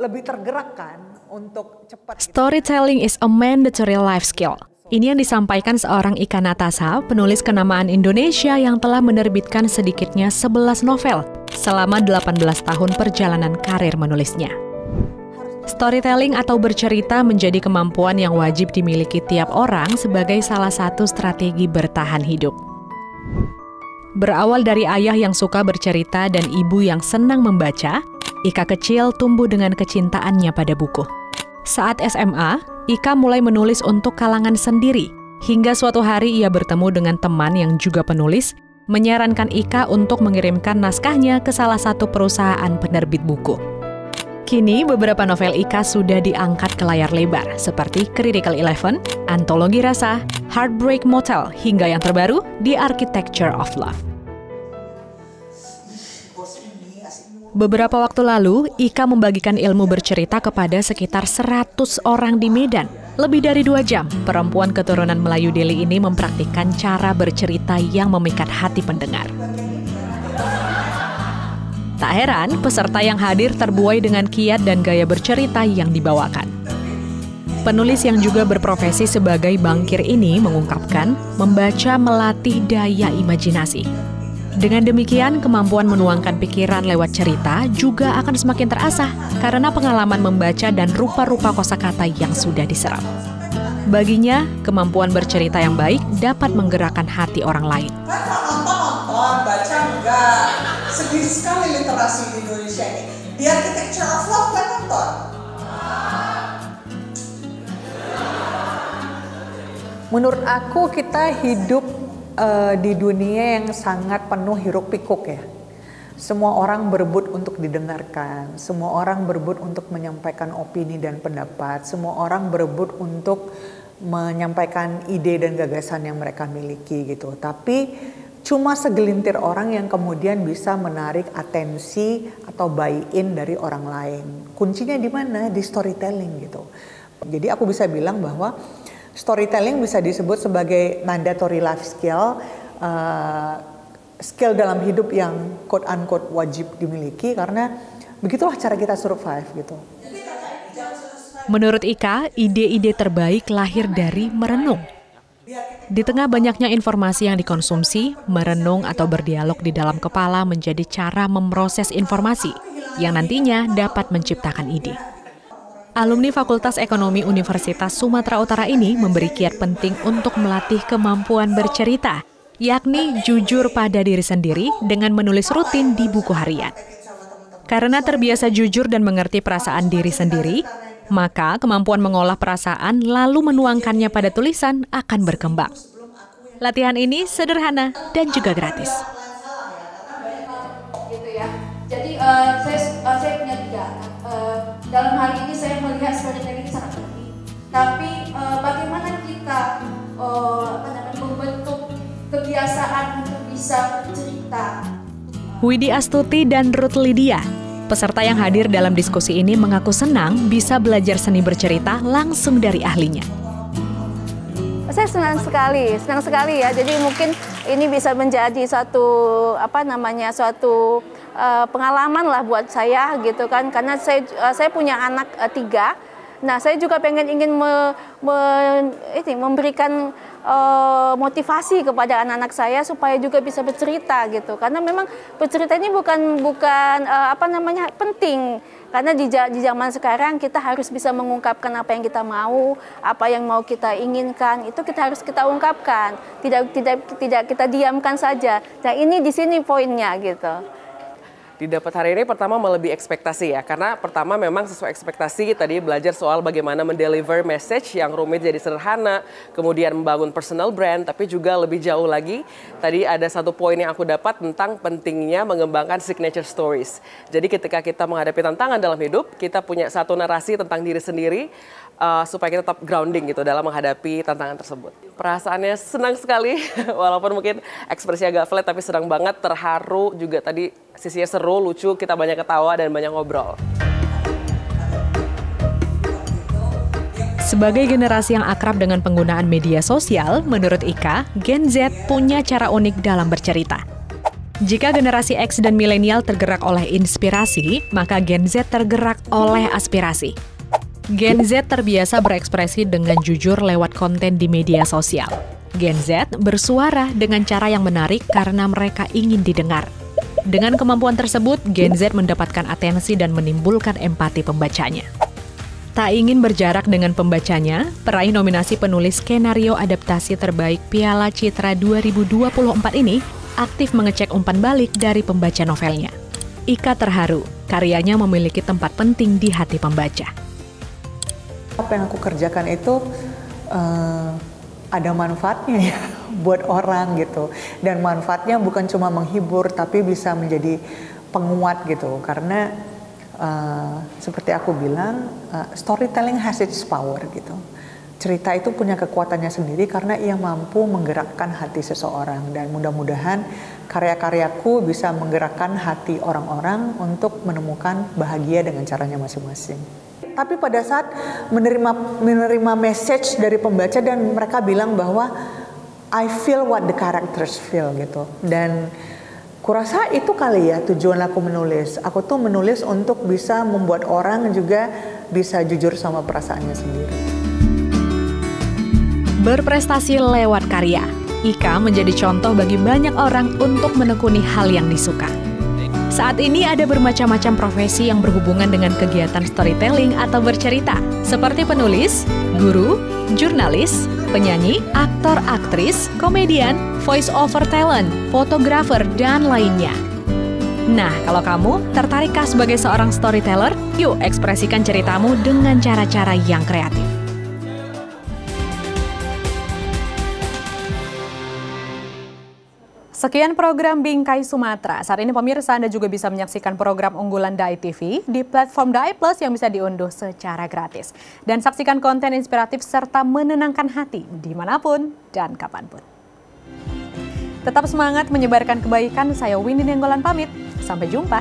lebih tergerakkan untuk cepat. Storytelling is a mandatory life skill. Ini yang disampaikan seorang Ika Natasha, penulis kenamaan Indonesia yang telah menerbitkan sedikitnya 11 novel selama 18 tahun perjalanan karir menulisnya. Storytelling atau bercerita menjadi kemampuan yang wajib dimiliki tiap orang sebagai salah satu strategi bertahan hidup. Berawal dari ayah yang suka bercerita dan ibu yang senang membaca, Ika kecil tumbuh dengan kecintaannya pada buku. Saat SMA, Ika mulai menulis untuk kalangan sendiri, hingga suatu hari ia bertemu dengan teman yang juga penulis, menyarankan Ika untuk mengirimkan naskahnya ke salah satu perusahaan penerbit buku. Kini, beberapa novel Ika sudah diangkat ke layar lebar, seperti Critical 11, Antologi Rasa, Heartbreak Motel, hingga yang terbaru, The Architecture of Love. Beberapa waktu lalu, Ika membagikan ilmu bercerita kepada sekitar 100 orang di Medan. Lebih dari 2 jam, perempuan keturunan Melayu Deli ini mempraktikkan cara bercerita yang memikat hati pendengar. Tak heran, peserta yang hadir terbuai dengan kiat dan gaya bercerita yang dibawakan. Penulis yang juga berprofesi sebagai bankir ini mengungkapkan, membaca melatih daya imajinasi. Dengan demikian, kemampuan menuangkan pikiran lewat cerita juga akan semakin terasah karena pengalaman membaca dan rupa-rupa kosakata yang sudah diserap. Baginya, kemampuan bercerita yang baik dapat menggerakkan hati orang lain. Nonton, baca enggak. Sedih sekali literasi di Indonesia ini. The Architecture of Love kan nonton. Menurut aku kita hidup di dunia yang sangat penuh hiruk pikuk ya. Semua orang berebut untuk didengarkan, semua orang berebut untuk menyampaikan opini dan pendapat, semua orang berebut untuk menyampaikan ide dan gagasan yang mereka miliki gitu. Tapi cuma segelintir orang yang kemudian bisa menarik atensi atau buy-in dari orang lain. Kuncinya di mana? Di storytelling gitu. Jadi aku bisa bilang bahwa storytelling bisa disebut sebagai mandatory life skill, skill dalam hidup yang quote unquote wajib dimiliki karena begitulah cara kita survive gitu. Menurut Ika, ide-ide terbaik lahir dari merenung. Di tengah banyaknya informasi yang dikonsumsi, merenung atau berdialog di dalam kepala menjadi cara memproses informasi yang nantinya dapat menciptakan ide. Alumni Fakultas Ekonomi Universitas Sumatera Utara ini memberi kiat penting untuk melatih kemampuan bercerita, yakni jujur pada diri sendiri dengan menulis rutin di buku harian. Karena terbiasa jujur dan mengerti perasaan diri sendiri, maka kemampuan mengolah perasaan lalu menuangkannya pada tulisan akan berkembang. Latihan ini sederhana dan juga gratis. Jadi saya punya 3 anak. Dalam hal ini saya melihat storytelling ini sangat penting. Tapi bagaimana kita membentuk kebiasaan untuk bisa bercerita. Widi Astuti dan Ruth Lydia, peserta yang hadir dalam diskusi ini mengaku senang bisa belajar seni bercerita langsung dari ahlinya. Saya senang sekali ya. Jadi mungkin ini bisa menjadi suatu pengalaman lah buat saya gitu kan. Karena saya punya anak 3. Nah, saya juga ingin memberikan motivasi kepada anak-anak saya supaya juga bisa bercerita gitu. Karena memang bercerita ini bukan penting. Karena di zaman sekarang kita harus bisa mengungkapkan apa yang kita mau, apa yang mau kita inginkan, itu kita harus kita ungkapkan. Tidak kita diamkan saja. Nah, ini di sini poinnya gitu. Di Dapat hari ini pertama melebihi ekspektasi ya, karena pertama memang sesuai ekspektasi tadi belajar soal bagaimana mendeliver message yang rumit jadi sederhana, kemudian membangun personal brand, tapi juga lebih jauh lagi tadi ada satu poin yang aku dapat tentang pentingnya mengembangkan signature stories. Jadi ketika kita menghadapi tantangan dalam hidup, kita punya satu narasi tentang diri sendiri supaya kita tetap grounding gitu dalam menghadapi tantangan tersebut. Perasaannya senang sekali, walaupun mungkin ekspresi agak flat tapi senang banget, terharu juga tadi sisinya seru, lucu, kita banyak ketawa dan banyak ngobrol. Sebagai generasi yang akrab dengan penggunaan media sosial, menurut Ika, Gen Z punya cara unik dalam bercerita. Jika generasi X dan milenial tergerak oleh inspirasi, maka Gen Z tergerak oleh aspirasi. Gen Z terbiasa berekspresi dengan jujur lewat konten di media sosial. Gen Z bersuara dengan cara yang menarik karena mereka ingin didengar. Dengan kemampuan tersebut, Gen Z mendapatkan atensi dan menimbulkan empati pembacanya. Tak ingin berjarak dengan pembacanya, peraih nominasi penulis skenario adaptasi terbaik Piala Citra 2024 ini aktif mengecek umpan balik dari pembaca novelnya. Ika terharu, karyanya memiliki tempat penting di hati pembaca. Apa yang aku kerjakan itu ada manfaatnya ya buat orang gitu, dan manfaatnya bukan cuma menghibur tapi bisa menjadi penguat gitu, karena seperti aku bilang storytelling has its power gitu. Cerita itu punya kekuatannya sendiri karena ia mampu menggerakkan hati seseorang, dan mudah-mudahan karya-karyaku bisa menggerakkan hati orang-orang untuk menemukan bahagia dengan caranya masing-masing. Tapi pada saat menerima message dari pembaca dan mereka bilang bahwa I feel what the characters feel gitu. Dan kurasa itu kali ya tujuan aku menulis. Aku tuh menulis untuk bisa membuat orang juga bisa jujur sama perasaannya sendiri. Berprestasi lewat karya, Ika menjadi contoh bagi banyak orang untuk menekuni hal yang disuka. Saat ini ada bermacam-macam profesi yang berhubungan dengan kegiatan storytelling atau bercerita, seperti penulis, guru, jurnalis, penyanyi, aktor, aktris, komedian, voice over talent, fotografer, dan lainnya. Nah, kalau kamu tertarikkah sebagai seorang storyteller? Yuk ekspresikan ceritamu dengan cara-cara yang kreatif. Sekian program Bingkai Sumatera. Saat ini pemirsa Anda juga bisa menyaksikan program unggulan Dai TV di platform Dai Plus yang bisa diunduh secara gratis. Dan saksikan konten inspiratif serta menenangkan hati dimanapun dan kapanpun. Tetap semangat menyebarkan kebaikan. Saya Windy Nenggolan pamit. Sampai jumpa.